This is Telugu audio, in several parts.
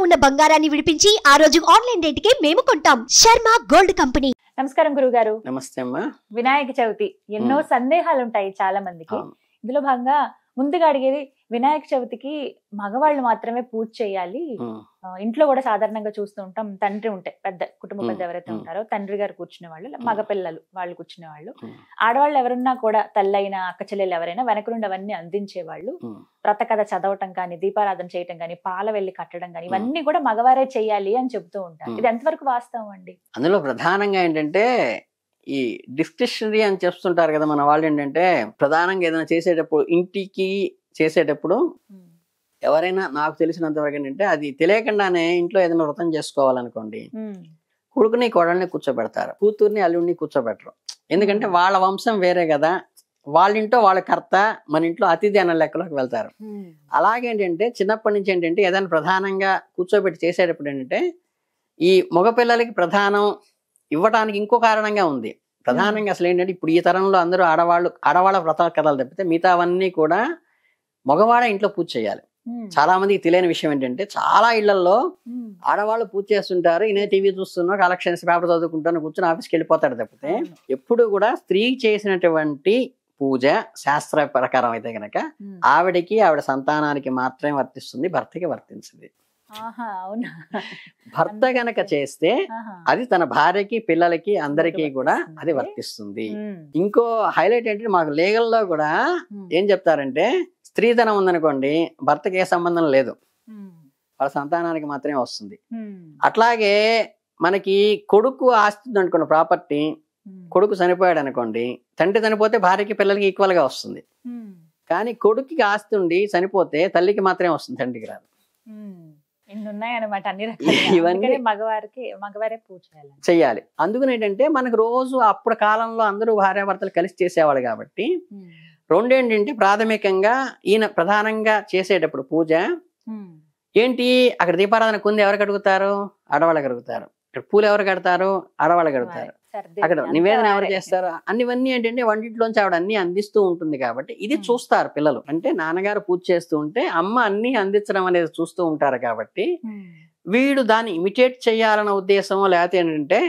ఉన్న బంగారాన్ని విడిపించి ఆ రోజు ఆన్లైన్ రేటుకే మేము కొంటాం. Sharma gold company. నమస్కారం గురుగారు. నమస్తే అమ్మా. వినాయక చవితి ఎన్నో సందేహాలు ఉంటాయి చాలా మందికి. ఇందులో భాగంగా ముందుగా అడిగేది, వినాయక చవితికి మగవాళ్ళు మాత్రమే పూజ చేయాలి. ఇంట్లో కూడా సాధారణంగా చూస్తూ ఉంటాం, తండ్రి ఉంటే పెద్ద కుటుంబ పెద్ద ఎవరైతే ఉంటారో తండ్రి గారు కూర్చునే వాళ్ళు, మగపిల్లలు వాళ్ళు కూర్చునే వాళ్ళు, ఆడవాళ్ళు ఎవరన్నా కూడా తల్లైన అక్క చెల్లెలు ఎవరైనా వెనక నుండి అవన్నీ అందించేవాళ్ళు. వ్రత కథ చదవటం కానీ, దీపారాధన చేయటం కానీ, పాల వెళ్ళి కట్టడం కానీ, ఇవన్నీ కూడా మగవారే చెయ్యాలి అని చెబుతూ ఉంటారు. ఇది ఎంతవరకు వాస్తవం అండి? అందులో ప్రధానంగా ఏంటంటే ఈ డిస్క్రిప్షనరీ అని చెప్తుంటారు కదా మన వాళ్ళు. ఏంటంటే ప్రధానంగా ఏదైనా చేసేటప్పుడు, ఇంటికి చేసేటప్పుడు ఎవరైనా నాకు తెలిసినంత వరకు ఏంటంటే, అది తెలియకుండానే ఇంట్లో ఏదైనా వ్రతం చేసుకోవాలనుకోండి, కొడుకుని కోడల్ని కూర్చోబెడతారు, కూతుర్ని అల్లుడిని కూర్చోబెట్టరు. ఎందుకంటే వాళ్ళ వంశం వేరే కదా, వాళ్ళ ఇంట్లో వాళ్ళ కర్త, మన ఇంట్లో అతిథి అన్న లెక్కలోకి వెళ్తారు. అలాగేంటంటే చిన్నప్పటి నుంచి ఏంటంటే ఏదైనా ప్రధానంగా కూర్చోబెట్టి చేసేటప్పుడు ఏంటంటే, ఈ మగపిల్లలకి ప్రధానం ఇవ్వడానికి ఇంకో కారణంగా ఉంది. ప్రధానంగా అసలు ఏంటంటే, ఇప్పుడు ఈ తరంలో అందరూ ఆడవాళ్ళ వ్రత కథలు తప్పితే మిగతావన్నీ కూడా మగవాడ ఇంట్లో పూజ చేయాలి. చాలా మందికి తెలియని విషయం ఏంటంటే, చాలా ఇళ్లలో ఆడవాళ్ళు పూజ చేస్తుంటారు, ఇనే టీవీ చూస్తున్నా, కలెక్షన్స్ పేపర్ చదువుకుంటాను, కూర్చొని ఆఫీస్కి వెళ్ళిపోతారు తప్పితే ఎప్పుడు కూడా స్త్రీ చేసినటువంటి పూజ శాస్త్ర ప్రకారం అయితే కనుక ఆవిడ సంతానానికి మాత్రమే వర్తిస్తుంది, భర్తకి వర్తించింది. భర్త గనక చేస్తే అది తన భార్యకి, పిల్లలకి, అందరికీ కూడా అది వర్తిస్తుంది. ఇంకో హైలైట్ ఏంటంటే, మాకు లీగల్లో కూడా ఏం చెప్తారంటే, స్త్రీధనం ఉందనుకోండి, భర్తకి ఏ సంబంధం లేదు, వాళ్ళ సంతానానికి మాత్రమే వస్తుంది. అట్లాగే మనకి కొడుకు ఆస్తి అనుకోండి, ప్రాపర్టీ, కొడుకు చనిపోయాడు అనుకోండి, తండ్రి చనిపోతే భార్యకి, పిల్లలకి ఈక్వల్ గా వస్తుంది. కానీ కొడుకుకి ఆస్తి ఉండి చనిపోతే తల్లికి మాత్రమే వస్తుంది, తండ్రికి రాదు. ఇవన్నీ మగవారే పూజ చెయ్యాలి. అందుకని ఏంటంటే మనకు రోజు అప్పుడు కాలంలో అందరూ భార్యాభర్తలు కలిసి చేసేవాళ్ళు కాబట్టి, రెండేంటంటే ప్రాథమికంగా ఈయన ప్రధానంగా చేసేటప్పుడు పూజ ఏంటి, అక్కడ దీపారాధన కుంది ఎవరు కడుగుతారు, ఆడవాళ్ళు కడుగుతారు. ఇక్కడ పూలు ఎవరు కడతారు, ఆడవాళ్ళు కడుగుతారు. అక్కడ నివేదన ఎవరు చేస్తారు, అన్నివన్నీ ఏంటంటే వంటింట్లోంచి ఆవిడ అన్ని అందిస్తూ ఉంటుంది. కాబట్టి ఇది చూస్తారు పిల్లలు. అంటే నాన్నగారు పూజ చేస్తూ ఉంటే అమ్మ అన్ని అందించడం అనేది చూస్తూ ఉంటారు. కాబట్టి వీడు దాన్ని ఇమిటేట్ చేయాలన్న ఉద్దేశమో, లేకపోతే ఏంటంటే,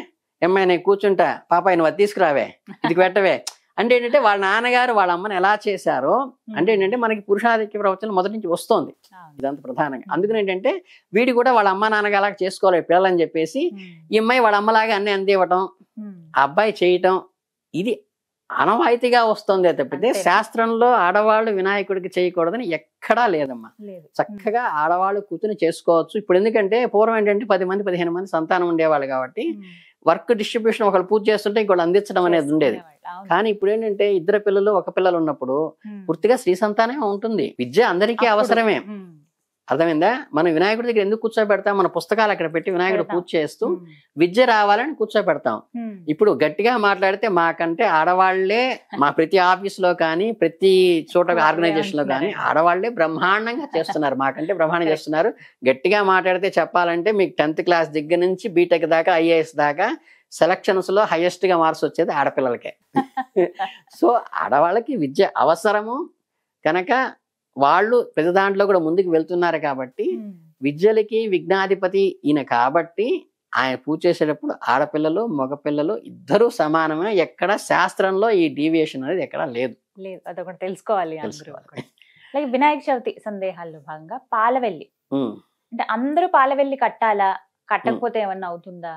అమ్మాయి నేను కూర్చుంటా, పాప నువ్వు అది తీసుకురావే, ఇది పెట్టవే అంటే ఏంటంటే, వాళ్ళ నాన్నగారు వాళ్ళ అమ్మని ఎలా చేశారో అంటే ఏంటంటే మనకి పురుషాధిక్య ప్రవచనం మొదటి నుంచి వస్తుంది ఇదంతా ప్రధానంగా. అందుకని ఏంటంటే వీడి కూడా వాళ్ళ అమ్మ నాన్నగా అలాగ చేసుకోవాలి పిల్లలని చెప్పేసి, ఈ అమ్మాయి వాళ్ళ అమ్మలాగా అన్ని అందివ్వటం, ఆ అబ్బాయి చేయటం, ఇది అనవాయితీగా వస్తుంది తప్పితే శాస్త్రంలో ఆడవాళ్ళు వినాయకుడికి చేయకూడదని ఎక్కడా లేదమ్మా. చక్కగా ఆడవాళ్ళు కూతుని చేసుకోవచ్చు. ఇప్పుడు ఎందుకంటే పూర్వం ఏంటంటే 10 మంది 15 మంది సంతానం ఉండేవాళ్ళు కాబట్టి వర్క్ డిస్ట్రిబ్యూషన్ ఒకళ్ళు పూజ చేస్తుంటే ఇంకోళ్ళు అందించడం అనేది ఉండేది. కానీ ఇప్పుడు ఏంటంటే ఇద్దరు పిల్లలు, ఒక పిల్లలు ఉన్నప్పుడు పూర్తిగా స్త్రీ సంతానమే ఉంటుంది. విద్య అందరికీ అవసరమే, అర్థమైందా? మనం వినాయకుడి దగ్గర ఎందుకు కూర్చోబెడతాం, మన పుస్తకాలు అక్కడ పెట్టి వినాయకుడు పూజ చేస్తూ విద్య రావాలని కూర్చోబెడతాం. ఇప్పుడు గట్టిగా మాట్లాడితే మాకంటే ఆడవాళ్లే, మా ప్రతి ఆఫీస్ లో కానీ ప్రతి చోట ఆర్గనైజేషన్ లో కానీ ఆడవాళ్లే బ్రహ్మాండంగా చేస్తున్నారు, మాకంటే బ్రహ్మాండంగా చేస్తున్నారు. గట్టిగా మాట్లాడితే చెప్పాలంటే మీకు 10th క్లాస్ దగ్గర నుంచి బీటెక్ దాకా, IAS దాకా సెలక్షన్స్ లో హైయెస్ట్ గా మార్క్స్ వచ్చేది ఆడపిల్లలకే. సో ఆడవాళ్ళకి విద్య అవసరము కనుక వాళ్ళు ప్రతి దాంట్లో కూడా ముందుకు వెళ్తున్నారు. కాబట్టి విద్యలకి విఘ్నాధిపతి ఈయన కాబట్టి ఆయన పూజ చేసేటప్పుడు ఆడపిల్లలు మగపిల్లలు ఇద్దరు సమానమే. ఎక్కడ శాస్త్రంలో ఈ డీవియేషన్ అనేది ఎక్కడ లేదు. అదొకటి తెలుసుకోవాలి. వినాయక చవితి సందేహాల్లో భాగంగా పాలవెల్లి అంటే అందరూ పాలవెల్లి కట్టాలా, కట్టకపోతే ఏమన్నా అవుతుందా,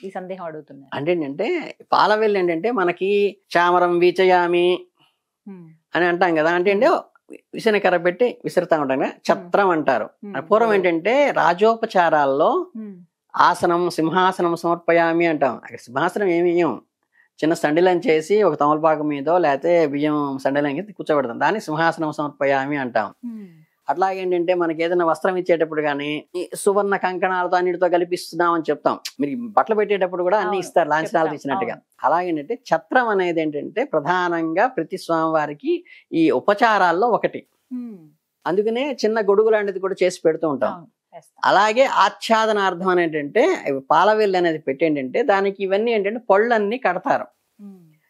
ఈ సందేహం అడుగుతున్నారు. అంటే ఏంటంటే పాలవెల్లి ఏంటంటే మనకి చామరం వీచయామి అని అంటాం కదా. అంటే విసనకర్ర పెట్టి విసురుతా ఉంటాం కదా, ఛత్రం అంటారు. పూర్వం ఏంటంటే రాజోపచారాల్లో ఆసనం, సింహాసనం సమర్పయామి అంటాం. అక్కడ సింహాసనం ఏమి చిన్న సండిలం చేసి ఒక తమలపాకు మీదో లేకపోతే బియ్యం సండిలం కూర్చోబెడతాం, దాన్ని సింహాసనం సమర్పయామి అంటాం. అట్లాగేంటంటే మనకి ఏదైనా వస్త్రం ఇచ్చేటప్పుడు కానీ సువర్ణ కంకణాలతో అన్నిటితో కలిపిస్తున్నాం అని చెప్తాం. మీరు బట్టలు పెట్టేటప్పుడు కూడా అన్ని ఇస్తారు లాంఛనాలు ఇచ్చినట్టుగా. అలాగేంటంటే ఛత్రం అనేది ఏంటంటే ప్రధానంగా ప్రతి స్వామివారికి ఈ ఉపచారాల్లో ఒకటి. అందుకనే చిన్న గొడుగు లాంటిది కూడా చేసి పెడుతూ ఉంటాం. అలాగే ఆచ్ఛాదనార్థం అని ఏంటంటే పాలవెల్లి అనేది పెట్టి ఏంటంటే దానికి ఇవన్నీ ఏంటంటే పళ్ళన్నీ కడతారు.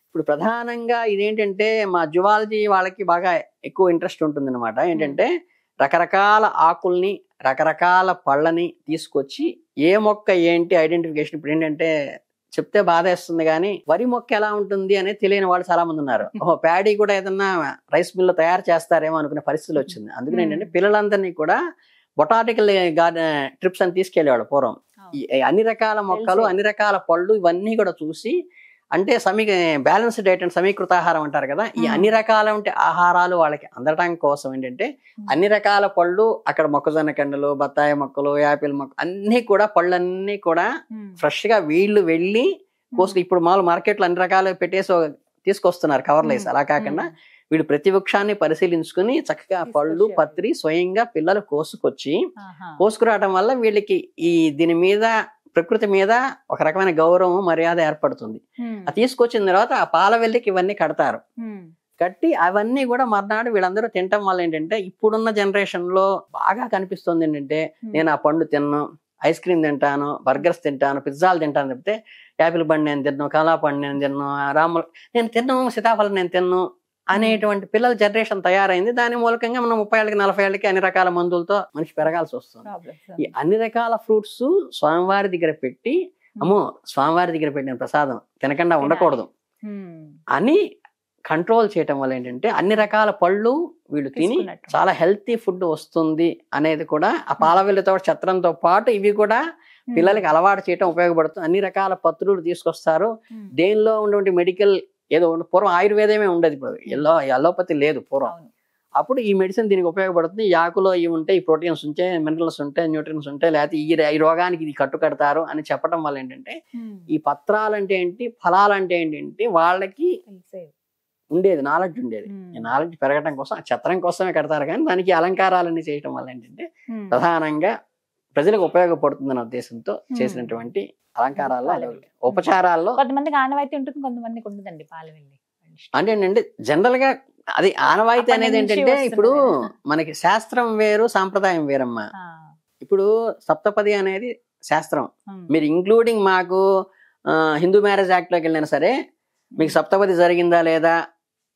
ఇప్పుడు ప్రధానంగా ఇదేంటంటే మా జువాలజీ వాళ్ళకి బాగా ఎక్కువ ఇంట్రెస్ట్ ఉంటుంది అనమాట. ఏంటంటే రకరకాల ఆకుల్ని రకరకాల పళ్ళని తీసుకొచ్చి ఏ మొక్క ఏంటి ఐడెంటిఫికేషన్. ఇప్పుడు ఏంటంటే చెప్తే బాధేస్తుంది కానీ వరి మొక్క ఎలా ఉంటుంది అనేది తెలియని వాళ్ళు చాలా మంది ఉన్నారు. ఓహో ప్యాడీ కూడా ఏదన్నా రైస్ మిల్ తయారు చేస్తారేమో అనుకునే పరిస్థితులు వచ్చింది. అందుకని ఏంటంటే పిల్లలందరినీ కూడా బొటానికల్ గార్డెన్ ట్రిప్స్ అని తీసుకెళ్లేవాడు పూర్వం. అన్ని రకాల మొక్కలు, అన్ని రకాల పళ్ళు ఇవన్నీ కూడా చూసి, అంటే బ్యాలెన్స్ డైట్ అండ్ సమీకృత ఆహారం అంటారు కదా, ఈ అన్ని రకాల ఆహారాలు వాళ్ళకి అందటం కోసం ఏంటంటే అన్ని రకాల పళ్ళు అక్కడ మొక్కజొన్న కండలు, బత్తాయి మొక్కలు, యాపిల్ మొక్కలు అన్ని కూడా పళ్ళన్నీ కూడా ఫ్రెష్ గా వీళ్ళు వెళ్ళి ఇప్పుడు మామూలు మార్కెట్ లో అన్ని రకాలు పెట్టేసి తీసుకొస్తున్నారు కవర్లు వేసి. అలా కాకుండా వీళ్ళు ప్రతి వృక్షాన్ని పరిశీలించుకుని చక్కగా పళ్ళు పత్రి స్వయంగా పిల్లలు కోసుకురావడం వల్ల వీళ్ళకి దీని మీద ప్రకృతి మీద ఒక రకమైన గౌరవం మర్యాద ఏర్పడుతుంది. అది తీసుకొచ్చిన తర్వాత ఆ పాల వెళ్ళికి ఇవన్నీ కడతారు. కట్టి అవన్నీ కూడా మర్నాడు వీళ్ళందరూ తినటం వల్ల ఏంటంటే ఇప్పుడున్న జనరేషన్ లో బాగా కనిపిస్తుంది ఏంటంటే, నేను ఆ పండు తిన్ను, ఐస్ క్రీమ్ తింటాను, బర్గర్స్ తింటాను, పిజ్జాలు తింటాను చెప్తే యాపిల్ పండు నేను తిన్ను, కమలా పండు నేను తిన్ను, నేను తిన్ను, సీతాఫలం నేను తిన్ను అనేటువంటి పిల్లల జనరేషన్ తయారైంది. దాని మూలకంగా మనం 30 ఏళ్ళకి 40 ఏళ్ళకి అన్ని రకాల మందులతో మనిషి పెరగాల్సి వస్తుంది. ఈ అన్ని రకాల ఫ్రూట్స్ స్వామివారి దగ్గర పెట్టి, అమ్మో స్వామివారి దగ్గర పెట్టిన ప్రసాదం తినకుండా ఉండకూడదు అని కంట్రోల్ చేయటం వల్ల ఏంటంటే అన్ని రకాల పళ్ళు వీళ్ళు తిని చాలా హెల్తీ ఫుడ్ వస్తుంది అనేది కూడా ఆ పాలవెల్లితో ఛత్రంతో పాటు ఇవి కూడా పిల్లలకి అలవాటు చేయటం ఉపయోగపడుతుంది. అన్ని రకాల పత్రులు తీసుకొస్తారు. దేనిలో ఉన్నటువంటి మెడికల్ ఏదో పూర్వం ఆయుర్వేదమే ఉండదు, ఇప్పుడు అలోపతి లేదు పూర్వం. అప్పుడు ఈ మెడిసిన్ దీనికి ఉపయోగపడుతుంది. ఈ ఆకులో ఇవి ఉంటాయి, ఈ ప్రోటీన్స్ ఉంటాయి, మినరల్స్ ఉంటాయి, న్యూట్రియన్స్ ఉంటాయి, లేకపోతే ఈ రోగానికి ఇది కట్టుకడతారు అని చెప్పడం వల్ల ఏంటంటే ఈ పత్రాలు అంటే ఏంటి, ఫలాలు అంటే ఏంటి వాళ్ళకి ఉండేది, నాలెడ్జ్ ఉండేది. ఈ నాలెడ్జ్ పెరగడం కోసం ఆ ఛత్రం కోసమే కడతారు. కానీ దానికి అలంకారాలన్నీ చేయటం వల్ల ఏంటంటే ప్రధానంగా ప్రజలకు ఉపయోగపడుతుందన్న ఉద్దేశంతో చేసినటువంటి అలంకారాల్లో ఉపచారాల్లో కొంతమందికి ఆనవాయితీ ఉంటుంది, కొంతమందికి ఉండదండి పాలవెల్లి. అంటే ఏంటంటే జనరల్ గా అది ఆనవాయితీ అనేది ఏంటంటే ఇప్పుడు మనకి శాస్త్రం వేరు సాంప్రదాయం వేరమ్మా. ఇప్పుడు సప్తపది అనేది శాస్త్రం. మీరు ఇంక్లూడింగ్ మాకు హిందూ మ్యారేజ్ యాక్ట్ లోకి వెళ్ళినా సరే మీకు సప్తపది జరిగిందా లేదా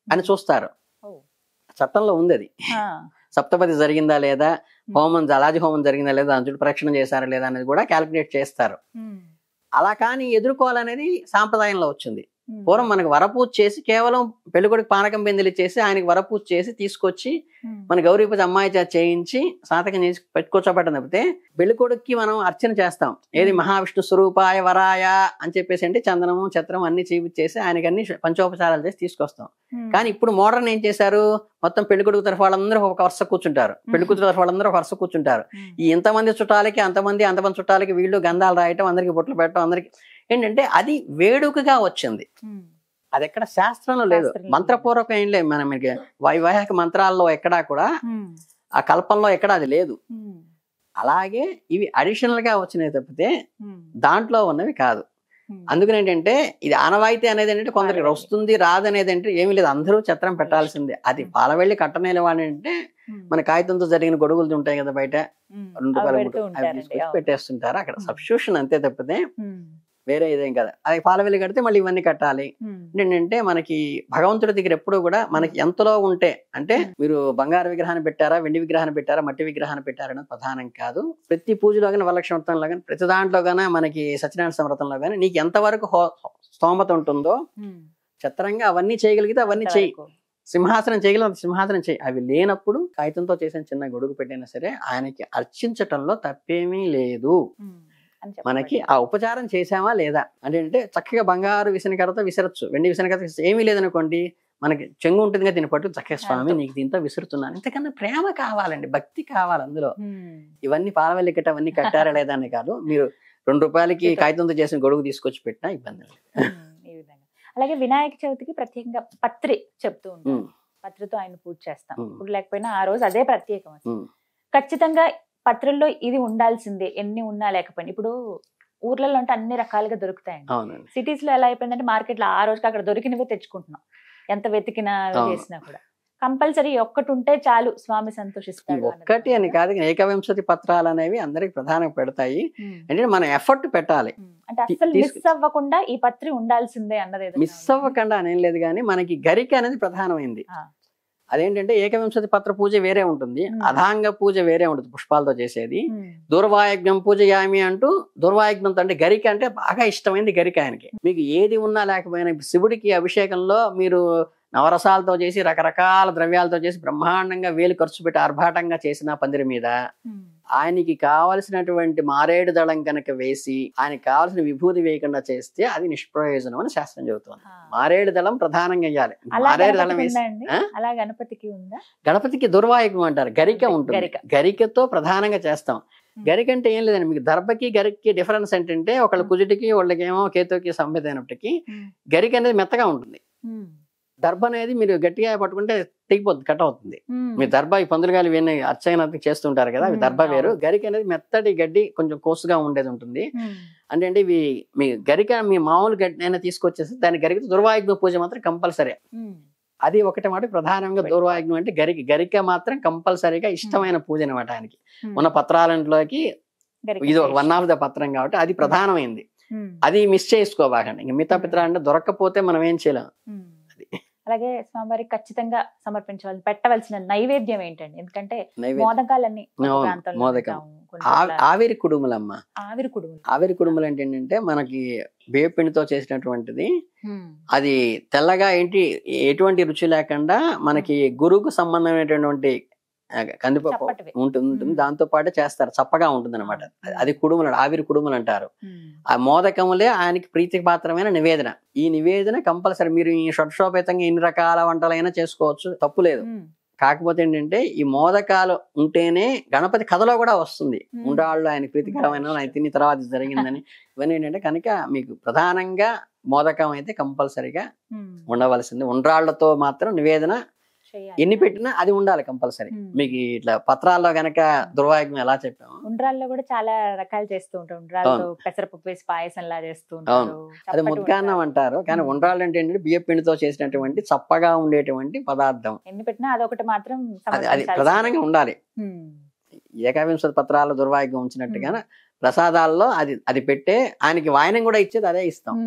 అని చూస్తారు. చట్టంలో ఉంది అది. సప్తపది జరిగిందా లేదా, హోమం జలాజి హోమం జరిగిందా లేదా, అంచుడు ప్రక్షణ చేశారా లేదా అనేది కూడా క్యాలిక్యులేట్ చేస్తారు. అలా కానీ ఎదుర్కోవాలనేది సాంప్రదాయంలో వచ్చింది. పూర్వం మనకు వరపూజ చేసి కేవలం పెళ్ళికొడుకు పానకం బిందెలు చేసి ఆయనకి వరపూజ చేసి తీసుకొచ్చి మన గౌరీ పూజ అమ్మాయి చేయించి సాతకం చేసి పెట్టుకోవచ్చబట్టం తప్పితే పెళ్ళికొడుక్కి మనం అర్చన చేస్తాం. ఏది మహావిష్ణు స్వరూపాయ వరాయ అని చెప్పేసి అంటే చందనము ఛత్రం అన్ని చేసి ఆయనకి అన్ని పంచోపచారాలు చేసి తీసుకొస్తాం. కానీ ఇప్పుడు మోడర్న్ ఏం చేశారు, మొత్తం పెళ్ళికొడుకు తరఫు వాళ్ళందరూ ఒక వరుస కూర్చుంటారు, పెళ్ళికూతురు తరఫు వాళ్ళందరూ ఒక వరుస కూర్చుంటారు. ఈ ఎంతమంది చుట్టాలకి అంతమంది చుట్టాలకి వీళ్ళు గంధాలు రాయటం, అందరికి బొట్లు పెట్టడం, అందరికి ఏంటంటే అది వేడుకగా వచ్చింది. అది ఎక్కడ శాస్త్రంలో లేదు, మంత్రపూర్వకం ఏం లేదు. మనం వైవాహిక మంత్రాల్లో ఎక్కడా కూడా ఆ కల్పంలో ఎక్కడ అది లేదు. అలాగే ఇవి అడిషనల్ గా వచ్చినాయి తప్పితే దాంట్లో ఉన్నవి కాదు. అందుకని ఏంటంటే ఇది ఆనవాయితీ అనేది ఏంటంటే కొందరికి వస్తుంది రాదు అనేది అంటే ఏమీ లేదు, అందరూ ఛత్రం పెట్టాల్సిందే. అది పాలవెళ్ళి కట్టనేల వాడి అంటే మన కాగితంతో జరిగిన గొడుగులు ఉంటాయి కదా బయట, 2 రూపాయలు పెట్టేస్తుంటారు అక్కడ, సబ్స్టిట్యూషన్ అంతే తప్పితే వేరే ఇదేం కదా. అది పాలవెల్లి కడితే మళ్ళీ ఇవన్నీ కట్టాలి. ఏంటంటే మనకి భగవంతుడి దగ్గర ఎప్పుడు కూడా మనకి ఎంతలో ఉంటే, అంటే మీరు బంగారు విగ్రహాన్ని పెట్టారా, వెండి విగ్రహాన్ని పెట్టారా, మట్టి విగ్రహాన్ని పెట్టారనేది ప్రధానం కాదు. ప్రతి పూజలో కానీ, వరలక్ష్మి వ్రతంలో కానీ, ప్రతి దాంట్లో కానీ, మనకి సత్యనారాయణ వ్రతంలో కానీ నీకు ఎంతవరకు స్తోమత ఉంటుందో ఛత్రంగా అవన్నీ చేయగలిగితే అవన్నీ చేయి. సింహాసనం చేయగలిగితే సింహాసనం చేయి. అవి లేనప్పుడు కాగితంతో చేసిన చిన్న గొడుగు పెట్టినా సరే ఆయనకి అర్చించటంలో తప్పేమీ లేదు. మనకి ఆ ఉపచారం చేసామా లేదా అంటే చక్కగా బంగారు విసనకరతో విసరచ్చు, వెండి విసనకరతో ఏమీ లేదనుకోండి, మనకి చెంగు ఉంటుంది కదా, దీన్ని పట్టు చక్కగా స్వామి నీకు దీంతో విసురుతున్నాను. ఇంతకన్నా ప్రేమ కావాలండి, భక్తి కావాలి అందులో. ఇవన్నీ పాలవెల్లి కట్ట అవన్నీ కట్టారా లేదా అని కాదు, మీరు 2 రూపాయలకి కాగితంతో చేసిన గొడుగు తీసుకొచ్చి పెట్టినా ఇబ్బంది లేదు. అలాగే వినాయక చవితికి ప్రత్యేకంగా పత్రి చెప్తూ ఉంటాం, పత్రితో ఆయన పూజ చేస్తాం. ఇప్పుడు లేకపోయినా ఆ రోజు అదే ప్రత్యేకం. ఖచ్చితంగా పత్రుల్లో ఇది ఉండాల్సిందే, ఎన్ని ఉన్నా లేకపోయినా. ఇప్పుడు ఊర్లలో అంటే అన్ని రకాలుగా దొరుకుతాయండి. సిటీస్ లో ఎలా అయిపోయిందంటే మార్కెట్ లో ఆ రోజుకి అక్కడ దొరికినవే తెచ్చుకుంటున్నాం, ఎంత వెతికినా చేసినా కూడా. కంపల్సరీ ఒక్కటి ఉంటే చాలు, స్వామి సంతోషిస్తారు. ఒక్కటి అని కాదు, ఏకవింశతి పత్రాలు అనేవి అందరికి ప్రధానంగా పెడతాయి. అంటే మనం ఎఫర్ట్ పెట్టాలి. అంటే అసలు మిస్ అవ్వకుండా ఈ పత్రి ఉండాల్సిందే అన్నది. మిస్ అవ్వకుండా అనేం లేదు, కానీ మనకి గరిక అనేది ప్రధానమైంది. అదేంటంటే ఏకవింశతి పత్ర పూజ వేరే ఉంటుంది, అధాంగ పూజ వేరే ఉంటుంది పుష్పాలతో చేసేది. దుర్వాయజ్ఞం పూజయామి అంటూ, దుర్వాయజ్ఞంతో అంటే గరిక అంటే బాగా ఇష్టమైంది గరిక ఆయనకి. మీకు ఏది ఉన్నా లేకపోయినా శివుడికి అభిషేకంలో మీరు నవరసాలతో చేసి రకరకాల ద్రవ్యాలతో చేసి బ్రహ్మాండంగా వేలు ఖర్చు పెట్టి ఆర్భాటంగా చేసిన పందిరి మీద ఆయనకి కావలసినటువంటి మారేడు దళం కనుక వేసి ఆయనకి కావాల్సిన విభూతి వేయకుండా చేస్తే అది నిష్ప్రయోజనం అని శాస్త్రం చెబుతుంది. మారేడు దళం ప్రధానంగా వేయాలి. మారేడు దళం వేసి గణపతికి దుర్వాయుగం అంటారు, గరిక ఉంటుంది, గరికతో ప్రధానంగా చేస్తాం. గరిక అంటే ఏం లేదండి, మీకు దర్భకి గరికకి డిఫరెన్స్ ఏంటంటే ఒకళ్ళ కుజుటికి వాళ్ళకేమో కేతుకి సంబంధం అయినప్పటికీ గరిక అనేది మెత్తగా ఉంటుంది. దర్భ అనేది మీరు గట్టిగా పట్టుకుంటే తెగిపోతుంది, కట్ అవుతుంది. మీరు దర్భ ఈ పందులుగాలి ఇవన్నీ అర్చన చేస్తుంటారు కదా, అవి దర్భ వేరు. గరిక అనేది మెత్తటి గడ్డి కొంచెం కోసుగా ఉండేది ఉంటుంది. అంటే ఇవి మీ గరిక మీ మామూలు గడ్డి అయినా తీసుకొచ్చేసి దాని గరికతో దుర్వాయుగ్మ పూజ మాత్రం కంపల్సరీ. అది ఒకటి మాట ప్రధానంగా దుర్వాయుగ్నం అంటే గరిక మాత్రం కంపల్సరీగా ఇష్టమైన పూజ అనమాట ఆయనకి. ఉన్న పత్రాలంట్లోకి ఇది ఒక వన్ ఆఫ్ ద పత్రం కాబట్టి అది ప్రధానమైంది. అది మిస్ చేసుకోబాకండి. ఇంక మిగతా పత్రాలు అంటే దొరక్కపోతే మనం ఏం చేయలేం. అలాగే స్వామివారికి ఖచ్చితంగా సమర్పించవలసి పెట్టవలసిన నైవేద్యం ఏంటండి? ఎందుకంటే మోదకాలన్నీ ఆవిరి కుడుములమ్మ. ఆవిరి కుడుములు ఏంటంటే మనకి బియ్యపిండితో చేసినటువంటిది. అది తెల్లగా ఎటువంటి రుచి లేకుండా మనకి గురువుకు సంబంధమైనటువంటి కందిపప్పు ఉంటుంది, దాంతో పాటు చేస్తారు, చప్పగా ఉంటుంది అనమాట. అది కుడుములు, ఆవిరి కుడుములు అంటారు. ఆ మోదకములే ఆయనకి ప్రీతిపాత్రమైన నివేదన. ఈ నివేదన కంపల్సరీ. మీరు ఈ షడ్షోపేతంగా ఎన్ని రకాల వంటలైనా చేసుకోవచ్చు, తప్పు లేదు. కాకపోతే ఏంటంటే ఈ మోదకాలు ఉంటేనే గణపతి కథలో కూడా వస్తుంది, ఉండ్రాళ్ళు ఆయన ప్రీతికరమైన ఆయన తిని తర్వాత జరిగిందని. ఇవన్నీ ఏంటంటే కనుక మీకు ప్రధానంగా మోదకం అయితే కంపల్సరీగా ఉండవలసింది. ఉండ్రాళ్లతో మాత్రం నివేదన ఎన్ని పెట్టినా అది ఉండాలి కంపల్సరీ. మీకు ఇట్లా పత్రాల్లో గనక దుర్వాయుగ్యం ఎలా చెప్పాము, ఉండ్రాల్లో కూడా చాలా రకాలు చేస్తూ ఉంటారు. ఉండ్రాల్లో పెసరపప్పు వేసి పాయసం లా చేస్తూ ఉంటారు. అది ముద్గాన్నం అంటారు. కానీ ఉండ్రాళ్ళు అంటే ఏంటంటే బియ్య పిండితో చేసినటువంటి చప్పగా ఉండేటువంటి పదార్థం. ఎన్ని పెట్టినా అదొకటి మాత్రం అది ప్రధానంగా ఉండాలి. ఏకవింశతి పత్రాల్లో దుర్వాయుగ్యం ఉంచినట్టుగా ప్రసాదాల్లో అది పెట్టే ఆయనకి వాయనం కూడా ఇచ్చేది అదే ఇస్తాం.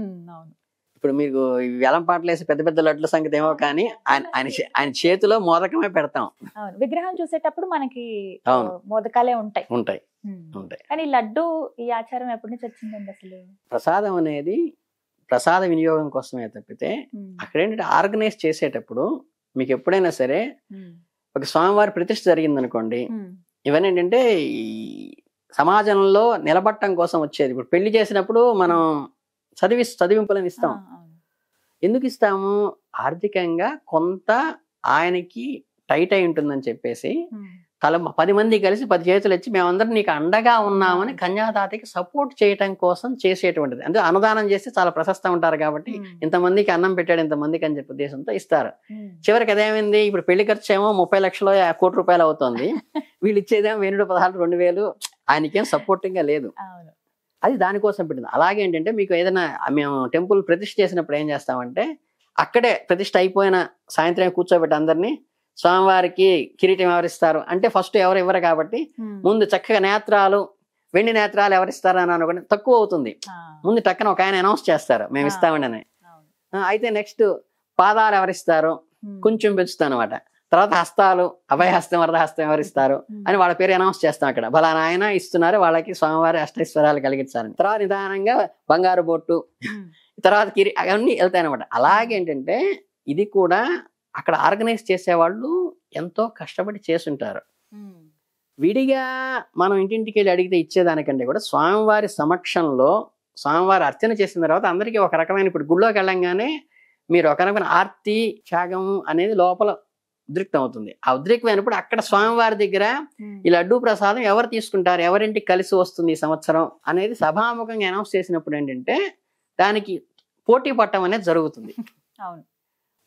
ఇప్పుడు మీకు వేలం పాటలు వేసి పెద్ద పెద్ద లడ్ల సంగతి ఏమో కానీ ఆయన చేతిలో మోదకమే పెడతాం. విగ్రహం చూసేటప్పుడు మనకి మోదకాలే ఉంటాయి. కానీ లడ్డు ఈ ఆచారం ఎప్పటి నుంచి వచ్చిందండి అసలు? ప్రసాదం అనేది ప్రసాద వినియోగం కోసమే తప్పితే అక్కడ ఏంటంటే ఆర్గనైజ్ చేసేటప్పుడు మీకు ఎప్పుడైనా సరే ఒక స్వామివారి ప్రతిష్ఠ జరిగింది అనుకోండి, ఇవన్నీ ఏంటంటే ఈ సమాజంలో నిలబట్టడం కోసం వచ్చేది. ఇప్పుడు పెళ్లి చేసినప్పుడు మనం చదివింపులను ఇస్తాం. ఎందుకు ఇస్తాము? ఆర్థికంగా కొంత ఆయనకి టైట్ అయి ఉంటుందని చెప్పేసి 10 మంది కలిసి 10 చేతులు ఇచ్చి మేమందరం నీకు అండగా ఉన్నామని కన్యాదాతకి సపోర్ట్ చేయటం కోసం చేసేటువంటిది. అంటే అన్నదానం చేస్తే చాలా ప్రశస్తం ఉంటారు కాబట్టి ఇంతమందికి అన్నం పెట్టాడు ఇంతమందికి అని చెప్పే ఉద్దేశంతో ఇస్తారు. చివరికి అదేమైంది, ఇప్పుడు పెళ్లి ఖర్చు ఏమో 30 లక్షలు 1 కోటి రూపాయలు అవుతుంది, వీళ్ళు ఇచ్చేదేమో 16 2,000. ఆయనకేం సపోర్టింగ్ గా లేదు. అది దానికోసం పెట్టింది. అలాగే ఏంటంటే మీకు ఏదైనా మేము టెంపుల్ ప్రతిష్ఠ చేసినప్పుడు ఏం చేస్తామంటే అక్కడే ప్రతిష్ఠ అయిపోయిన సాయంత్రం కూర్చోబెట్టి అందరినీ స్వామివారికి కిరీటం ఎవరిస్తారు అంటే ఫస్ట్ ఎవరు ఇవ్వరు కాబట్టి ముందు చక్కగా నేత్రాలు, వెండి నేత్రాలు ఎవరిస్తారు అని అనుకుంటే తక్కువ అవుతుంది. ముందు టక్కన ఒక ఆయన అనౌన్స్ చేస్తారు మేము ఇస్తామండి అని. అయితే నెక్స్ట్ పాదాలు ఎవరిస్తారు కొంచెం పెంచుతాను అనమాట. తర్వాత హస్తాలు, అభయహస్తం వరదహస్తం ఎవరిస్తారు అని వాళ్ళ పేరు అనౌన్స్ చేస్తాం. అక్కడ బలానా ఆయన ఇస్తున్నారు వాళ్ళకి స్వామివారి అష్టైశ్వర్యాలు కలిగించాలని. తర్వాత నిదానంగా బంగారు బొట్టు, తర్వాత అవన్నీ వెళ్తాయి అనమాట. అలాగే ఏంటంటే ఇది కూడా అక్కడ ఆర్గనైజ్ చేసేవాళ్ళు ఎంతో కష్టపడి చేస్తుంటారు. విడిగా మనం ఇంటింటికి వెళ్ళి అడిగితే ఇచ్చేదానికంటే కూడా స్వామివారి సమక్షంలో స్వామివారి అర్చన చేసిన తర్వాత అందరికీ ఒక రకమైన, ఇప్పుడు గుళ్ళోకి వెళ్ళంగానే మీరు ఒక రకమైన ఆర్తి త్యాగం అనేది లోపల ఉద్రిక్తం అవుతుంది. ఆ ఉద్రిక్తమైనప్పుడు అక్కడ స్వామివారి దగ్గర ఈ లడ్డూ ప్రసాదం ఎవరు తీసుకుంటారు, ఎవరింటికి కలిసి వస్తుంది ఈ సంవత్సరం అనేది సభాముఖంగా అనౌన్స్ చేసినప్పుడు ఏంటంటే దానికి పోటీ పట్టడం అనేది జరుగుతుంది.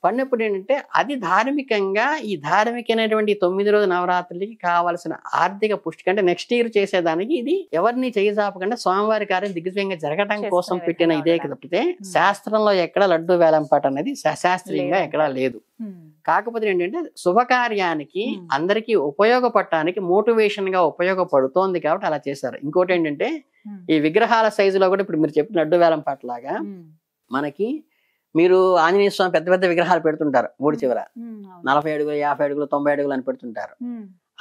పడినప్పుడు ఏంటంటే అది ధార్మికంగా ఈ ధార్మికమైనటువంటి 9 రోజు నవరాత్రులకి కావాల్సిన ఆర్థిక పుష్టి కంటే నెక్స్ట్ ఇయర్ చేసేదానికి ఇది ఎవరిని చేయజాపకుండా స్వామివారి కార్యం దిగ్విజయంగా జరగటం కోసం పెట్టిన ఇదే తప్పితే శాస్త్రంలో ఎక్కడ లడ్డు వేలంపాట అనేది శాస్త్రీయంగా ఎక్కడా లేదు. కాకపోతే ఏంటంటే శుభకార్యానికి అందరికీ ఉపయోగపడటానికి మోటివేషన్ గా ఉపయోగపడుతోంది కాబట్టి అలా చేశారు. ఇంకోటి ఏంటంటే ఈ విగ్రహాల సైజులో కూడా ఇప్పుడు మీరు చెప్పిన లడ్డు వేలంపాట లాగా మనకి మీరు ఆంజనేయ స్వామి పెద్ద పెద్ద విగ్రహాలు పెడుతుంటారు ఊడి చివర, 40 అడుగులు 50 అడుగులు 90 అడుగులు అని పెడుతుంటారు.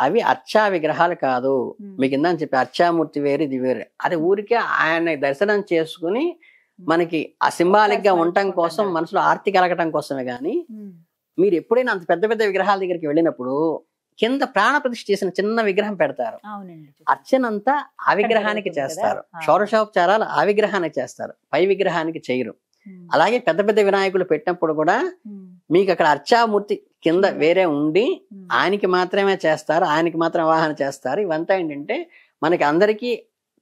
అవి అర్చా విగ్రహాలు కాదు. మీకు ఇందని చెప్పి అర్చామూర్తి వేరు, ఇది వేరు. అది ఊరికే ఆయన దర్శనం చేసుకుని మనకి ఆ సింబాలిక్ గా ఉండటం కోసం, మనసులో ఆర్తి కలగటం కోసమే. గాని మీరు ఎప్పుడైనా అంత పెద్ద పెద్ద విగ్రహాల దగ్గరికి వెళ్ళినప్పుడు కింద ప్రాణ ప్రతిష్ఠ చేసిన చిన్న విగ్రహం పెడతారు. అర్చనంతా ఆ విగ్రహానికి చేస్తారు, షోడశోపచారాలు ఆ విగ్రహానికి చేస్తారు, పై విగ్రహానికి చేయరు. అలాగే పెద్ద పెద్ద వినాయకులు పెట్టినప్పుడు కూడా మీకు అక్కడ అర్చామూర్తి కింద వేరే ఉండి ఆయనకి మాత్రమే చేస్తారు, ఆయనకి మాత్రం ఆవాహన చేస్తారు. ఇవంతా ఏంటంటే మనకి అందరికీ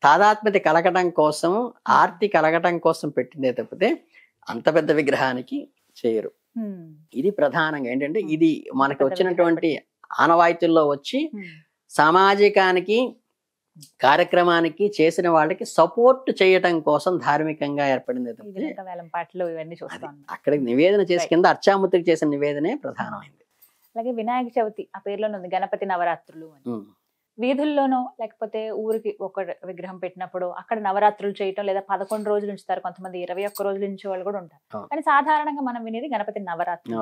తాదాత్మ్యత కలగటం కోసం, ఆర్తి కలగటం కోసం పెట్టిందే తప్పితే అంత పెద్ద విగ్రహానికి చేయరు. ఇది ప్రధానంగా ఏంటంటే ఇది మనకి వచ్చినటువంటి ఆనవాయితీల్లో వచ్చి సామాజికానికి కార్యక్రమానికి చేసిన వాళ్ళకి సపోర్ట్ చేయటం కోసం ధార్మికంగా ఏర్పడింది. అక్కడ నివేదన చేసి కింద అర్చామూర్తికి చేసిన నివేదనే ప్రధానమైంది. అలాగే వినాయక చవితి ఆ పేర్లోనే ఉంది గణపతి నవరాత్రులు అని. వీధుల్లోనో లేకపోతే ఊరికి ఒక విగ్రహం పెట్టినప్పుడు అక్కడ నవరాత్రులు చేయటం, లేదా 11 రోజులు ఉంచుతారు, కొంతమంది 21 రోజులు ఉంచే వాళ్ళు కూడా ఉంటారు. కానీ సాధారణంగా మనం వినేది గణపతి నవరాత్రులు.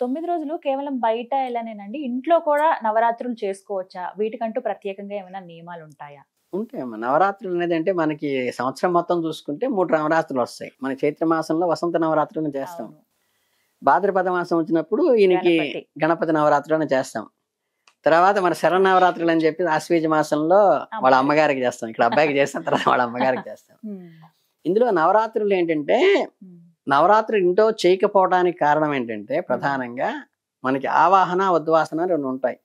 9 రోజులు కేవలం బయట ఎలానేనండి, ఇంట్లో కూడా నవరాత్రులు చేసుకోవచ్చా? వీటికంటూ ప్రత్యేకంగా ఏమైనా నియమాలు ఉంటాయా? ఉంటాయమ్మా. నవరాత్రులు అనేది అంటే మనకి సంవత్సరం మొత్తం చూసుకుంటే 3 నవరాత్రులు వస్తాయి. మన చైత్ర మాసంలో వసంత నవరాత్రులను చేస్తాం. భాద్రపద మాసం వచ్చినప్పుడు ఈయనకి గణపతి నవరాత్రులను చేస్తాం. తర్వాత మన శరన్నవరాత్రులు అని చెప్పి ఆశ్వీజ మాసంలో వాళ్ళ అమ్మగారికి చేస్తాం, ఇక్కడ అబ్బాయికి చేస్తాం, తర్వాత వాళ్ళ అమ్మగారికి చేస్తాం. ఇందులో నవరాత్రులు ఏంటంటే, నవరాత్రులు ఇంట్లో చేయకపోవడానికి కారణం ఏంటంటే ప్రధానంగా మనకి ఆవాహన ఉద్వాసన 2 ఉంటాయి.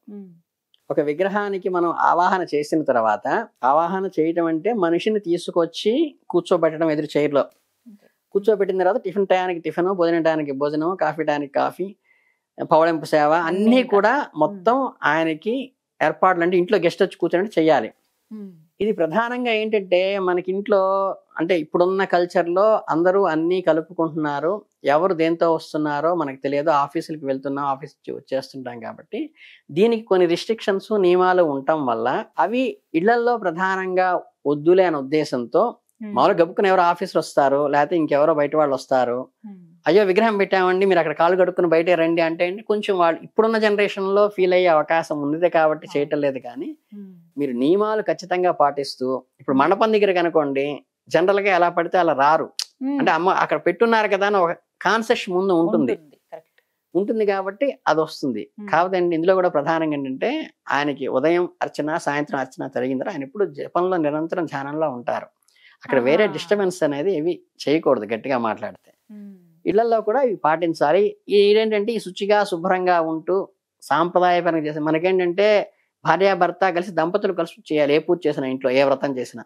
ఒక విగ్రహానికి మనం ఆవాహన చేసిన తర్వాత, ఆవాహన చేయటం అంటే మనిషిని తీసుకొచ్చి కూర్చోబెట్టడం ఎదురు చైర్లో కూర్చోబెట్టిన తర్వాత టిఫిన్ టయానికి టిఫిన్, భోజనం టయానికి భోజనం, కాఫీ టయానికి కాఫీ, పవళింపు సేవ అన్నీ కూడా మొత్తం ఆయనకి ఏర్పాట్లు అంటే ఇంట్లో గెస్ట్ వచ్చి కూర్చొని చెయ్యాలి. ఇది ప్రధానంగా ఏంటంటే మనకి ఇంట్లో అంటే ఇప్పుడున్న కల్చర్లో అందరూ అన్నీ కలుపుకుంటున్నారు, ఎవరు దేంతో వస్తున్నారో మనకు తెలియదు, ఆఫీసులకు వెళ్తున్నాం, ఆఫీస్ వచ్చేస్తుంటాం కాబట్టి దీనికి కొన్ని రిస్ట్రిక్షన్స్ నియమాలు ఉండటం వల్ల అవి ఇళ్లలో ప్రధానంగా వద్దులే అనే ఉద్దేశంతో మామూలుగా గబుక్కుని ఎవరో ఆఫీసులు వస్తారు, లేకపోతే ఇంకెవరో బయట వాళ్ళు వస్తారు, అయ్యో విగ్రహం పెట్టామండి మీరు అక్కడ కాలు కడుక్కుని బయటే రండి అంటే కొంచెం వాళ్ళు ఇప్పుడున్న జనరేషన్ లో ఫీల్ అయ్యే అవకాశం ఉంది కాబట్టి చేయటం లేదు. కానీ మీరు నియమాలు ఖచ్చితంగా పాటిస్తూ, ఇప్పుడు మండపం దగ్గర కనుకోండి జనరల్ గా ఎలా పడితే అలా రారు, అంటే అమ్మ అక్కడ పెట్టున్నారు కదా అని ఒక కాన్సెప్ట్ ముందు ఉంటుంది కాబట్టి అది వస్తుంది. కాకపోతే ఇందులో కూడా ప్రధానంగా ఏంటంటే ఆయనకి ఉదయం అర్చన సాయంత్రం అర్చన జరిగిందా ఆయన ఇప్పుడు జపంలో నిరంతరం ధ్యానంలో ఉంటారు. అక్కడ వేరే డిస్టర్బెన్స్ అనేది ఏవి చేయకూడదు. గట్టిగా మాట్లాడితే ఇళ్లలో కూడా ఇవి పాటించాలి. ఏంటంటే ఈ శుచిగా శుభ్రంగా ఉంటూ సాంప్రదాయపరంగా చేసి మనకేంటంటే భార్యాభర్త కలిసి దంపతులు కలిసి చేయాలి. ఏ పూజ చేసినా ఇంట్లో, ఏ వ్రతం చేసినా,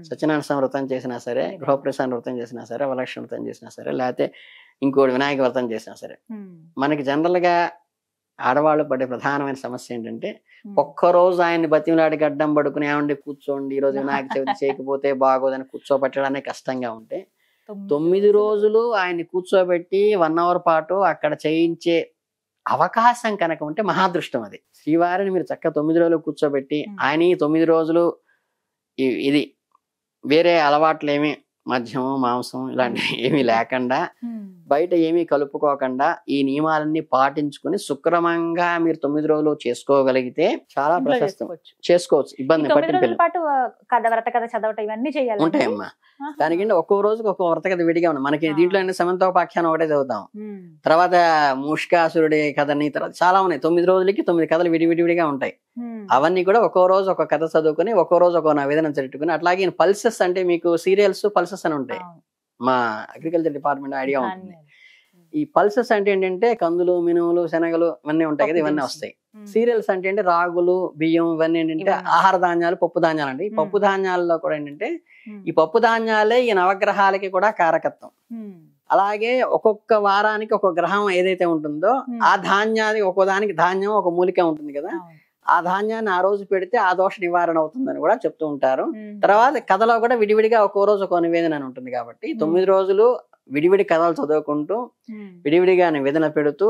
సత్యనారాయణ స్వామి వ్రతం చేసినా సరే, గృహప్రవేశ వ్రతం చేసినా సరే, వరలక్ష్మి వ్రతం చేసినా సరే, లేకపోతే ఇంకోటి వినాయక వ్రతం చేసినా సరే, మనకి జనరల్ గా ఆడవాళ్ళు పడే ప్రధానమైన సమస్య ఏంటంటే ఒక్కరోజు ఆయన్ని బతిమలాడి గడ్డం పడుకుని ఏమండి కూర్చోండి ఈ రోజు వినాయక చవితి చేయకపోతే బాగోదని కూర్చోబెట్టడానికి కష్టంగా ఉంటే 9 రోజులు ఆయన్ని కూర్చోబెట్టి 1 hour పాటు అక్కడ చేయించే అవకాశం కనుక ఉంటే మహాదృష్టం అది. శ్రీవారిని మీరు చక్కగా 9 రోజులు కూర్చోబెట్టి ఆయన 9 రోజులు ఇది వేరే అలవాట్లు ఏమి మద్యం మాంసం ఇలాంటివి ఏమీ లేకుండా, బయట ఏమీ కలుపుకోకుండా ఈ నియమాలన్నీ పాటించుకుని సుక్రమంగా మీరు 9 రోజులు చేసుకోగలిగితే చాలా ప్రశస్తం చేసుకోవచ్చు. ఇబ్బంది ఉంటాయమ్మా. దానికంటే ఒక్కో రోజుకి ఒక్కో వ్రత కథ విడిగా ఉంది. మనకి దీంట్లో సమంతోపాఖ్యానం ఒకటే చదువుతాం, తర్వాత మూషికాసురుడి కథని, తర్వాత చాలా ఉన్నాయి. 9 రోజులకి 9 కథలు విడివిడివిడిగా ఉంటాయి. అవన్నీ కూడా ఒక్కో రోజు ఒక కథ చదువుకుని ఒక్కో రోజు ఒక నివేదన చెట్టుకుని, అట్లాగే పల్సెస్ అంటే మీకు సీరియల్స్ పల్సెస్ అని ఉంటాయి. మా అగ్రికల్చర్ డిపార్ట్మెంట్ ఐడియా ఉంటుంది. ఈ పల్సెస్ అంటే ఏంటంటే కందులు, మినుములు, శనగలు ఇవన్నీ ఉంటాయి కదా, ఇవన్నీ వస్తాయి. సీరియల్స్ అంటే రాగులు, బియ్యం ఇవన్నీ ఏంటంటే ఆహార ధాన్యాలు, పప్పు ధాన్యాలు అండి. ఈ పప్పు ధాన్యాల్లో కూడా ఏంటంటే ఈ పప్పు ధాన్యాలే ఈ నవగ్రహాలకి కూడా కారకత్వం. అలాగే ఒక్కొక్క వారానికి ఒక గ్రహం ఏదైతే ఉంటుందో ఆ ధాన్యానికి ఒక్కో దానికి ధాన్యం ఒక మూలిక ఉంటుంది కదా, ఆ ధాన్యాన్ని ఆ రోజు పెడితే ఆ దోష నివారణ అవుతుందని కూడా చెప్తూ ఉంటారు. తర్వాత కథలో కూడా విడివిడిగా ఒక్కో రోజు ఒక నివేదన అని ఉంటుంది కాబట్టి 9 రోజులు విడివిడి కథలు చదువుకుంటూ విడివిడిగా నివేదన పెడుతూ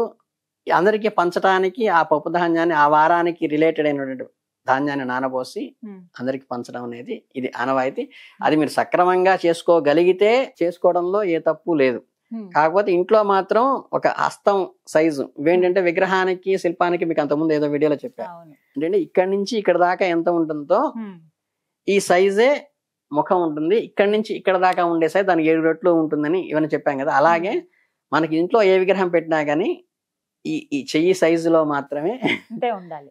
అందరికీ పంచడానికి ఆ పప్పు ధాన్యాన్ని ఆ వారానికి రిలేటెడ్ అయినటువంటి ధాన్యాన్ని నానబోసి అందరికి పంచడం అనేది ఇది ఆనవాయితీ. అది మీరు సక్రమంగా చేసుకోగలిగితే చేసుకోవడంలో ఏ తప్పు లేదు. కాకపోతే ఇంట్లో మాత్రం ఒక హస్తం సైజు ఇవేంటంటే విగ్రహానికి శిల్పానికి మీకు అంతకుముందు ఏదో వీడియోలో చెప్పారు ఏంటంటే ఇక్కడ నుంచి ఇక్కడ దాకా ఎంత ఉంటుందో ఈ సైజే ముఖం ఉంటుంది, ఇక్కడ నుంచి ఇక్కడ దాకా ఉండే సైజ్ దానికి 7 రెట్లు ఉంటుందని ఇవన్నీ చెప్పాం కదా. అలాగే మనకి ఇంట్లో ఏ విగ్రహం పెట్టినా కానీ ఈ చెయ్యి సైజులో మాత్రమే ఉండాలి.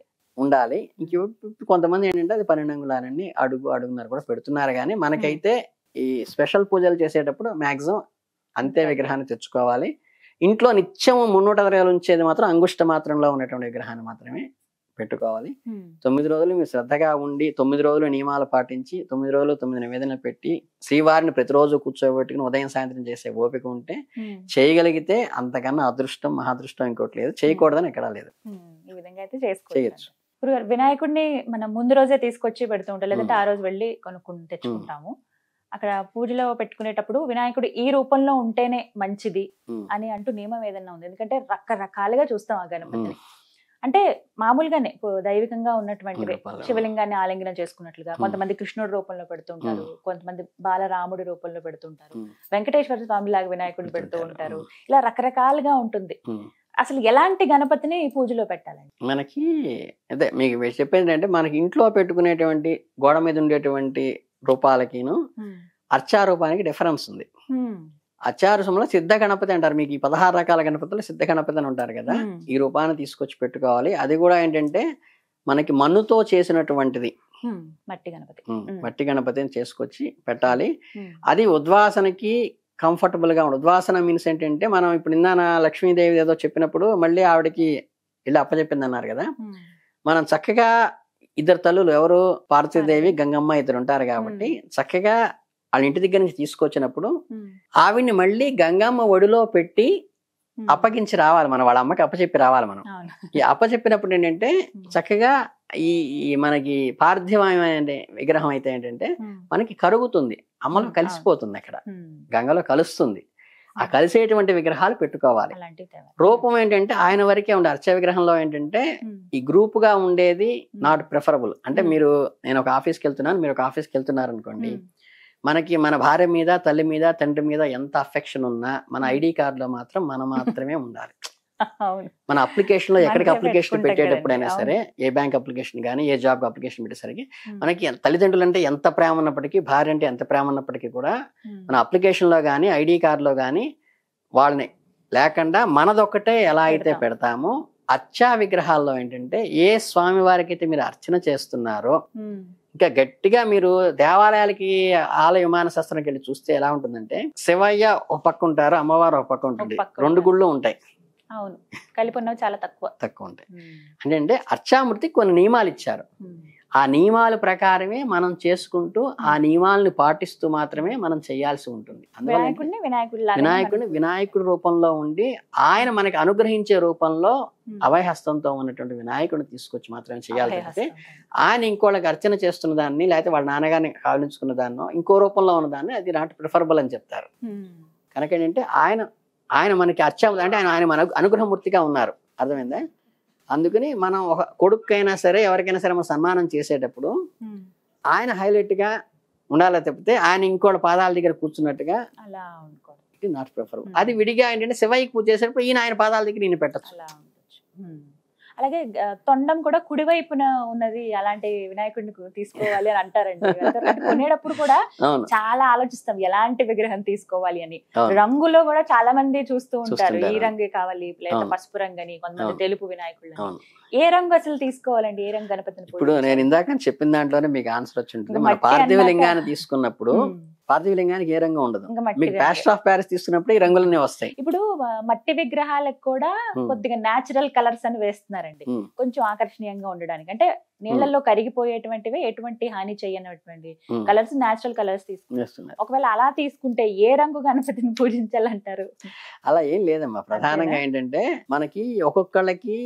కొంతమంది ఏంటంటే అది 12 అంగుళాలని అడుగున్నర కూడా పెడుతున్నారు. కానీ మనకైతే ఈ స్పెషల్ పూజలు చేసేటప్పుడు మాక్సిమం అంతే విగ్రహాన్ని తెచ్చుకోవాలి. ఇంట్లో నిత్యం 360 ఉంచేది మాత్రం అంగుష్ట మాత్రంలో ఉన్నటువంటి విగ్రహాన్ని మాత్రమే పెట్టుకోవాలి. 9 రోజులు మీరు శ్రద్ధగా ఉండి 9 రోజులు నియమాలు పాటించి 9 రోజులు 9 నివేదనలు పెట్టి శ్రీవారిని ప్రతిరోజు కూర్చోబెట్టుకుని ఉదయం సాయంత్రం చేసే ఓపిక ఉంటే చేయగలిగితే అంతకన్నా అదృష్టం మహాదృష్టం ఇంకోటి లేదు. చేయకూడదని ఎక్కడా లేదు. ఈ విధంగా అయితే చేయొచ్చు. వినాయకుడిని మనం ముందు రోజే తీసుకొచ్చి పెడుతూ ఉంటాం, లేదంటే ఆ రోజు వెళ్ళి కొనుక్కుని తెచ్చుకుంటాము. అక్కడ పూజలో పెట్టుకునేటప్పుడు వినాయకుడు ఈ రూపంలో ఉంటేనే మంచిది అని అంటూ నియమం ఏదన్నా ఉంది? ఎందుకంటే రకరకాలుగా చూస్తాం ఆ గణపతిని. అంటే మామూలుగానే దైవికంగా ఉన్నటువంటి శివలింగాన్ని ఆలింగనం చేసుకున్నట్లుగా కొంతమంది కృష్ణుడి రూపంలో పెడుతుంటారు, కొంతమంది బాలరాముడి రూపంలో పెడుతుంటారు, వెంకటేశ్వర స్వామి లాగా వినాయకుడిని పెడుతూ ఉంటారు. ఇలా రకరకాలుగా ఉంటుంది. అసలు ఎలాంటి గణపతిని పూజలో పెట్టాలండి? మనకి అదే మీకు చెప్పేది అంటే మనకి ఇంట్లో పెట్టుకునేటువంటి గోడ మీద ఉండేటువంటి రూపాలకిను అర్చారూపానికి డిఫరెన్స్ ఉంది. అర్చారూపంలో సిద్ధ గణపతి అంటారు. మీకు ఈ 16 రకాల గణపతులు సిద్ధ గణపతి అని ఉంటారు కదా, ఈ రూపాన్ని తీసుకొచ్చి పెట్టుకోవాలి. అది కూడా ఏంటంటే మనకి మన్నుతో చేసినటువంటిది మట్టి గణపతిని చేసుకొచ్చి పెట్టాలి. అది ఉద్వాసనకి కంఫర్టబుల్ గా ఉండదు. ఉద్వాసన మీన్స్ ఏంటంటే మనం ఇప్పుడు నిన్న లక్ష్మీదేవి ఏదో చెప్పినప్పుడు మళ్ళీ ఆవిడకి ఇలా అప్పచెప్పింది అన్నారు కదా, మనం చక్కగా 2 తల్లులు ఎవరు పార్వతీదేవి గంగమ్మ 2 ఉంటారు కాబట్టి చక్కగా వాళ్ళ ఇంటి దగ్గర నుంచి తీసుకొచ్చినప్పుడు ఆవిడ్ని మళ్ళీ గంగమ్మ ఒడిలో పెట్టి అప్పగించి రావాలి. మనం వాళ్ళ అమ్మకి అప్పచెప్పి రావాలి. మనం ఈ అప్పచెప్పినప్పుడు ఏంటంటే చక్కగా ఈ మనకి పార్థివమైన విగ్రహం అయితే ఏంటంటే మనకి కరుగుతుంది, అమ్మలో కలిసిపోతుంది, అక్కడ గంగలో కలుస్తుంది. ఆ కలిసేటువంటి విగ్రహాలు పెట్టుకోవాలి. రూపం ఏంటంటే ఆయన వరకే ఉండే. అర్చ విగ్రహంలో ఏంటంటే ఈ గ్రూప్ గా ఉండేది నాట్ ప్రిఫరబుల్. అంటే నేను ఒక ఆఫీస్కి వెళ్తున్నాను, మీరు ఒక ఆఫీస్కి వెళ్తున్నారు అనుకోండి, మనకి మన భార్య మీద తల్లి మీద తండ్రి మీద ఎంత అఫెక్షన్ ఉన్నా మన ఐడి కార్డులో మాత్రం మనం మాత్రమే ఉండాలి. మన అప్లికేషన్ లో ఎక్కడికి అప్లికేషన్ పెట్టేటప్పుడైనా సరే, ఏ బ్యాంక్ అప్లికేషన్ కానీ ఏ జాబ్ అప్లికేషన్ పెట్టేసరికి మనకి తల్లిదండ్రులు అంటే ఎంత ప్రేమ ఉన్నప్పటికీ, భార్య అంటే ఎంత ప్రేమ ఉన్నప్పటికీ కూడా మన అప్లికేషన్ లో కానీ ఐడి కార్డులో కానీ వాళ్ళని లేకుండా మనదొక్కటే ఎలా అయితే పెడతామో, అర్చా విగ్రహాల్లో ఏంటంటే ఏ స్వామి వారికి అయితే మీరు అర్చన చేస్తున్నారో, ఇంకా గట్టిగా మీరు దేవాలయాలకి ఆలయ విమాన శాస్త్రానికి వెళ్ళి చూస్తే ఎలా ఉంటుందంటే శివయ్య ఒక పక్క ఉంటారు, అమ్మవారు ఒక పక్క ఉంటుంది, 2 గుళ్ళు ఉంటాయి. అవును, కలిపి ఉన్నవి చాలా తక్కువ ఉంటాయి. అంటే అర్చామూర్తి కొన్ని నియమాలు ఇచ్చారు. ఆ నియమాల ప్రకారమే మనం చేసుకుంటూ ఆ నియమాలను పాటిస్తూ మాత్రమే మనం చేయాల్సి ఉంటుంది. వినాయకుడి రూపంలో ఉండి ఆయన మనకి అనుగ్రహించే రూపంలో అభయహస్తంతో ఉన్నటువంటి వినాయకుడిని తీసుకొచ్చి మాత్రమే చేయాలి. అంటే ఆయన ఇంకోళ్ళకి అర్చన చేస్తున్న దాన్ని, లేకపోతే వాళ్ళ నాన్నగారిని కావలించుకున్న దాన్నో ఇంకో రూపంలో ఉన్న దాన్ని అది నాట్ ప్రిఫరబుల్ అని చెప్తారు. కనుక ఏంటంటే ఆయన మనకి అర్చన అంటే ఆయన మన అనుగ్రహమూర్తిగా ఉన్నారు. అర్థమైందా? అందుకని మనం ఒక కొడుకైనా సరే ఎవరికైనా సరే మనం సన్మానం చేసేటప్పుడు ఆయన హైలైట్ గా ఉండాలి తప్పితే ఆయన ఇంకోటి పాదాల దగ్గర కూర్చున్నట్టుగా నాట్ ప్రిఫరబుల్. అది విడిగా ఏంటంటే శివయ్యకి పూజ చేసేటప్పుడు ఆయన పాదాల దగ్గర ఈయన పెట్టచ్చు. అలాగే తొండం కూడా కుడివైపున ఉన్నది అలాంటి వినాయకుడిని తీసుకోవాలి అని అంటారండి. కొనేటప్పుడు కూడా చాలా ఆలోచిస్తాం ఎలాంటి విగ్రహం తీసుకోవాలి అని. రంగులో కూడా చాలా మంది చూస్తూ ఉంటారు, ఈ రంగు కావాలి, లేదా పసుపు రంగు అని, కొంతమంది తెలుపు వినాయకుడు. ఏ రంగు అసలు తీసుకోవాలండి? ఏ రంగు గణపతిని? ఇప్పుడు నేను ఇందాక చెప్పిన దాంట్లోనే మీకు ఆన్సర్ వచ్చి ఉంటుంది. మన పార్థివ లింగాన్ని తీసుకున్నప్పుడు పార్థివ లింగానికి ఏ రంగు ఉండదు. మీకు ప్లాస్టర్ ఆఫ్ ప్యారిస్ తీసుకున్నప్పుడు ఈ రంగులన్నీ వస్తాయి. ఇప్పుడు మట్టి విగ్రహాలకు కూడా కొద్దిగా నేచురల్ కలర్స్ అని వేస్తున్నారండి, కొంచెం ఆకర్షణీయంగా ఉండడానికి. అంటే నీళ్లలో కరిగిపోయేటువంటివి, ఎటువంటి హాని చేయనటువంటి కలర్స్, నేచురల్ కలర్స్ తీసుకున్నారు. ఒకవేళ అలా తీసుకుంటే ఏ రంగు గణపతిని పూజించాలంటారు? అలా ఏం లేదమ్మా. ప్రధానంగా ఏంటంటే మనకి ఒక్కొక్కళ్ళకి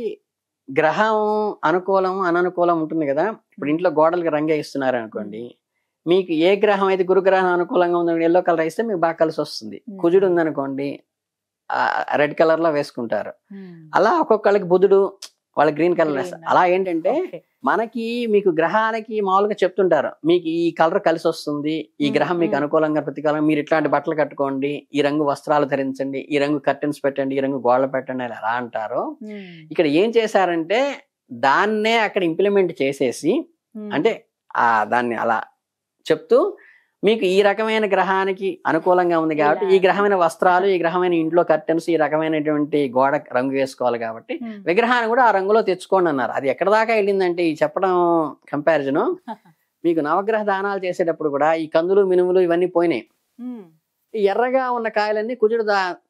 గ్రహం అనుకూలం అననుకూలం ఉంటుంది కదా. ఇప్పుడు ఇంట్లో గోడలకి రంగే ఇస్తున్నారు అనుకోండి, మీకు ఏ గ్రహం అయితే గురుగ్రహం అనుకూలంగా ఉందని ఎల్లో కలర్ వేస్తే మీకు బాగా కలిసి వస్తుంది. కుజుడు ఉందనుకోండి రెడ్ కలర్ లో వేసుకుంటారు. అలా ఒక్కొక్కళ్ళకి బుధుడు వాళ్ళ గ్రీన్ కలర్ వేస్తారు. అలా ఏంటంటే మనకి మీకు గ్రహానికి మామూలుగా చెప్తుంటారు, మీకు ఈ కలర్ కలిసి వస్తుంది, ఈ గ్రహం మీకు అనుకూలంగా ప్రతికూలంగా, మీరు ఇట్లాంటి బట్టలు కట్టుకోండి, ఈ రంగు వస్త్రాలు ధరించండి, ఈ రంగు కర్టెన్స్ పెట్టండి, ఈ రంగు గోడలు పెట్టండి అని ఎలా అంటారో, ఇక్కడ ఏం చేశారంటే దాన్నే అక్కడ ఇంప్లిమెంట్ చేసేసి, అంటే దాన్ని అలా చెప్తూ మీకు ఈ రకమైన గ్రహానికి అనుకూలంగా ఉంది కాబట్టి ఈ గ్రహమైన వస్త్రాలు, ఈ గ్రహమైన ఇంట్లో కర్టెన్స్, ఈ రకమైనటువంటి గోడ రంగు వేసుకోవాలి కాబట్టి విగ్రహాన్ని కూడా ఆ రంగులో తెచ్చుకోండి అన్నారు. అది ఎక్కడ దాకా వెళ్ళిందంటే ఈ చెప్పడం కంపారిజన్, మీకు నవగ్రహ దానాలు చేసేటప్పుడు కూడా ఈ కందులు మినుములు ఇవన్నీ పోయినాయి. ఈ ఎర్రగా ఉన్న కాయలన్నీ కుజుడు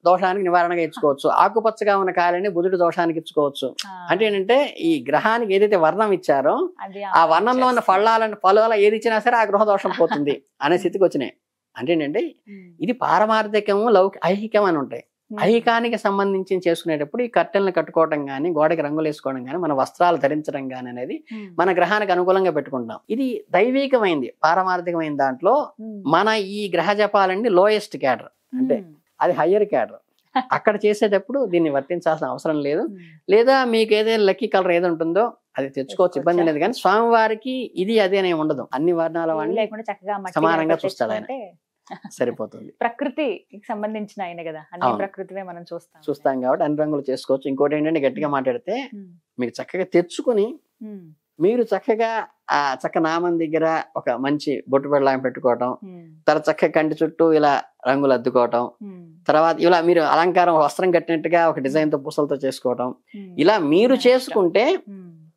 దోషానికి నివారణగా ఇచ్చుకోవచ్చు, ఆకుపచ్చగా ఉన్న కాయలన్నీ బుధుడు దోషానికి ఇచ్చుకోవచ్చు. అంటే ఏంటంటే ఈ గ్రహానికి ఏదైతే వర్ణం ఇచ్చారో ఆ వర్ణంలో ఉన్న ఫలాలు ఏది ఇచ్చినా సరే ఆ గృహ దోషం పోతుంది అనే స్థితికి వచ్చినాయి. అంటే ఏంటంటే ఇది పారమార్థికము, ఐహికం అని ఉంటాయి. ఐహికానికి సంబంధించి చేసుకునేటప్పుడు ఈ కట్టెలను కట్టుకోవడం కానీ, గోడకి రంగులు వేసుకోవడం కానీ, మన వస్త్రాలు ధరించడం కానీ అనేది మన గ్రహానికి అనుకూలంగా పెట్టుకుంటాం. ఇది దైవికమైంది, పారమార్థికమైన దాంట్లో మన ఈ గ్రహ జపాలన్నీ లోయెస్ట్ క్యాడర్, అంటే అది హయ్యర్ క్యాడర్. అక్కడ చేసేటప్పుడు దీన్ని వర్తించాల్సిన అవసరం లేదు. లేదా మీకు ఏదైనా లక్కీ కలర్ ఏది ఉంటుందో అది తెచ్చుకోవచ్చు, ఇబ్బంది లేదు. కానీ స్వామివారికి ఇది అదే అనే ఉండదు, అన్ని వర్ణాల వాడిని సమానంగా చూస్తాడు ఆయన, సరిపోతుంది. ప్రకృతికి సంబంధించిన ఆయన కదా, అన్ని ప్రకృతివే మనం చూస్తాం కాబట్టి అన్ని రంగులు చేసుకోవచ్చు. ఇంకోటి ఏంటంటే గట్టిగా మాట్లాడితే మీకు చక్కగా తెచ్చుకుని మీరు చక్కగా ఆ చక్క నామం దగ్గర ఒక మంచి బొట్టు బెళ్ళం పెట్టుకోవటం, తర్వాత చక్కగా కంటి చుట్టూ ఇలా రంగులు అద్దుకోవటం, తర్వాత ఇలా మీరు అలంకారం వస్త్రం కట్టినట్టుగా ఒక డిజైన్ తో పూసలతో చేసుకోవటం, ఇలా మీరు చేసుకుంటే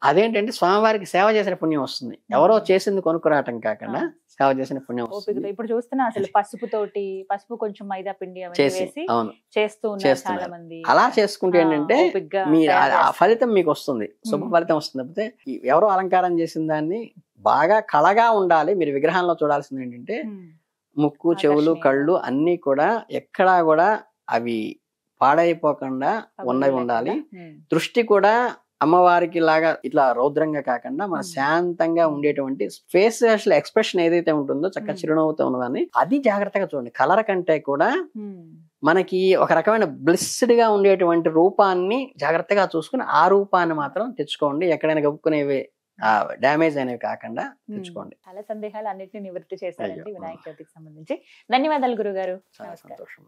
అదేంటంటే స్వామివారికి సేవ చేసిన పుణ్యం వస్తుంది. ఎవరో చేసింది కొనుక్కురావటం కాకుండా సేవ చేసిన పుణ్యం వస్తుంది. ఇప్పుడు చూస్తున్నా అసలు పసుపు కొంచెం మైదా పిండి వేసి చేస్తూ ఉన్నారు చాలా మంది. అలా చేసుకుంటే ఏంటంటే మీరు ఆ ఫలితం మీకు వస్తుంది, శుభ ఫలితం వస్తుంది. కాకపోతే ఎవరో అలంకారం చేసిన దాన్ని బాగా కళగా ఉండాలి. మీరు విగ్రహంలో చూడాల్సింది ఏంటంటే ముక్కు, చెవులు, కళ్ళు అన్ని కూడా ఎక్కడా కూడా అవి పాడైపోకుండా ఉన్నవి ఉండాలి. దృష్టి కూడా అమ్మవారికి లాగా ఇట్లా రౌద్రంగా కాకుండా మన శాంతంగా ఉండేటువంటి ఫేషియల్ ఎక్స్ప్రెషన్ ఏదైతే ఉంటుందో చక్కగా చిరునవ్వుతో ఉన్నదాన్ని అది జాగ్రత్తగా చూడండి. కలర్ కంటే కూడా మనకి ఒక రకమైన బ్లెస్డ్ గా ఉండేటువంటి రూపాన్ని జాగ్రత్తగా చూసుకుని ఆ రూపాన్ని మాత్రం తెచ్చుకోండి. ఎక్కడైనా గబుక్కునేవి డ్యామేజ్ అనేవి కాకుండా తెచ్చుకోండి. చాలా సందేహాలు అన్నిటిని నివృత్తి చేశారండి వినాయక చవితికి సంబంధించి. ధన్యవాదాలు గురుగారు. చాలా సంతోషం.